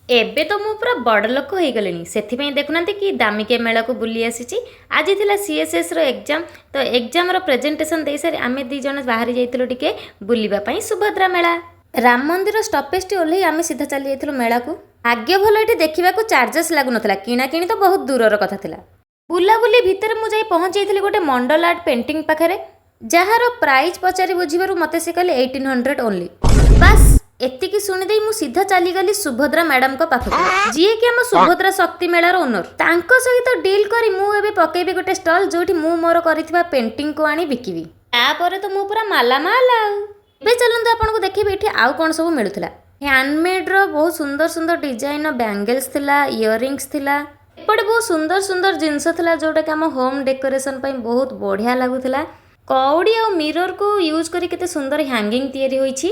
ଏବେ ତ ମୁଁ ପୁରା ବଡ଼ ଲୋକ ହେଇଗଲିଣି, ସେଥିପାଇଁ ଦେଖୁନାହାନ୍ତି କି ଦାମିକିଆ ମେଳାକୁ ବୁଲି ଆସିଛି। ଆଜି ଥିଲା ସିଏସ୍ଏସ୍ର ଏକ୍ଜାମ୍, ତ ଏକ୍ଜାମ୍ର ପ୍ରେଜେଣ୍ଟେସନ୍ ଦେଇସାରି ଆମେ ଦୁଇ ଜଣ ବାହାରି ଯାଇଥିଲୁ ଟିକେ ବୁଲିବା ପାଇଁ ସୁଭଦ୍ରା ମେଳା। ରାମ ମନ୍ଦିର ଷ୍ଟପେଜ୍ଟି ଓହ୍ଲେଇ ଆମେ ସିଧା ଚାଲି ଯାଇଥିଲୁ ମେଳାକୁ। ଭାଗ୍ୟ ଭଲ ଏଠି ଦେଖିବାକୁ ଚାର୍ଜେସ୍ ଲାଗୁନଥିଲା, କିଣାକିଣି ତ ବହୁତ ଦୂରର କଥା ଥିଲା। ବୁଲାବୁଲି ଭିତରେ ମୁଁ ଯାଇ ପହଞ୍ଚି ଯାଇଥିଲି ଗୋଟେ ମଣ୍ଡଲ ଆର୍ଟ ପେଣ୍ଟିଂ ପାଖରେ, ଯାହାର ପ୍ରାଇସ୍ ପଚାରି ବୁଝିବାରୁ ମୋତେ ସେ କହିଲେ 1800 ଓନ୍ଲି। ବାସ୍ ଏତିକି ଶୁଣିଦେଇ ମୁଁ ସିଧା ଚାଲିଗଲି ସୁଭଦ୍ରା ମ୍ୟାଡାମଙ୍କ ପାଖକୁ, ଯିଏକି ଆମ ସୁଭଦ୍ରା ଶକ୍ତି ମେଳାର ଓନର। ତାଙ୍କ ସହିତ ଡିଲ୍ କରି ମୁଁ ଏବେ ପକେଇବି ଗୋଟେ ଷ୍ଟଲ୍, ଯୋଉଠି ମୁଁ ମୋର କରିଥିବା ପେଣ୍ଟିଂକୁ ଆଣି ବିକିବି। ତାପରେ ତ ମୁଁ ପୁରା ମାଲାମାଲ ଆଉ। ଏବେ ଚାଲନ୍ତୁ ଆପଣଙ୍କୁ ଦେଖିବି ଏଠି ଆଉ କ'ଣ ସବୁ ମିଳୁଥିଲା। ହ୍ୟାଣ୍ଡମେଡ୍ର ବହୁତ ସୁନ୍ଦର ସୁନ୍ଦର ଡିଜାଇନ୍ର ବ୍ୟାଙ୍ଗେଲ୍ସ ଥିଲା, ଇୟରିଙ୍ଗସ୍ ଥିଲା। ଏପଟେ ବହୁତ ସୁନ୍ଦର ସୁନ୍ଦର ଜିନିଷ ଥିଲା, ଯୋଉଟାକି ଆମ ହୋମ୍ ଡେକୋରେସନ୍ ପାଇଁ ବହୁତ ବଢ଼ିଆ ଲାଗୁଥିଲା। କଉଡ଼ି ଆଉ ମିରରକୁ ୟୁଜ୍ କରି କେତେ ସୁନ୍ଦର ହ୍ୟାଙ୍ଗିଂ ତିଆରି ହୋଇଛି।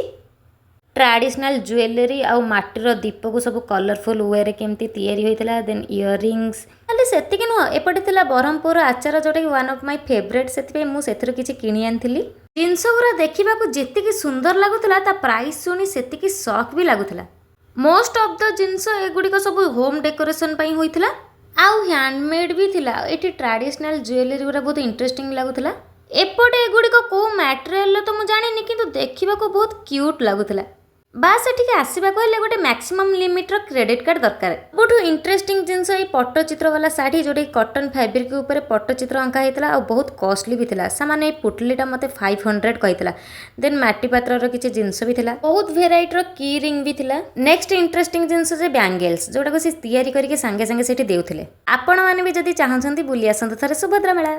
ट्राडिशनल ज्वेलरी आउ माटीर दीपक सब कलरफुल वे केमती तैयारी होता। देन इयरिंग्स खाली सेतिक नुह, एपटे थिला ब्रह्मपुर आचार जोटा कि वन ऑफ माय फेवरेट, से मुझे किसी किणी आनी। जिनस गुरा देखा जी सुंदर लगुला, ता प्राइस शुणी से शॉक भी लगुला। मोस्ट ऑफ द जिनस एगुड़िक सब होम डेकोरेशन होता, आउ हैंडमेड भी थिला। एटी ट्राडिशनल ज्वेलरी गुरा बहुत इंटरेस्टिंग लगुला। एपटे एगुड़िक को मटेरियल तो मुझे जानी, किंतु देखा बहुत क्यूट लगुला। बास एठिके आसवा कहले गोटे मैक्सिमम लिमिट्र क्रेडिट कार्ड दरकार। बहुत इंटरेस्टिंग जिनस ये पट्टचित्र वाला शाढ़ी, जोटा कॉटन फैब्रिक ऊपर पट्टचित्र अंका होता और बहुत कॉस्टली भी था। सामान्य पुटलीटा मत 500 कही। देन माटी पात्र किसी जिनस भी था, बहुत भेराइटर की रिंग भी था। नेक्स्ट इंटरेस्टिंग जिनस बैंगेल्स, जोटा सी तैयारी करके सांगे सांगे से देउथिले। आपण माने भी जदि चाहछंती बुली आसंतु थरे सुभद्रा मेला।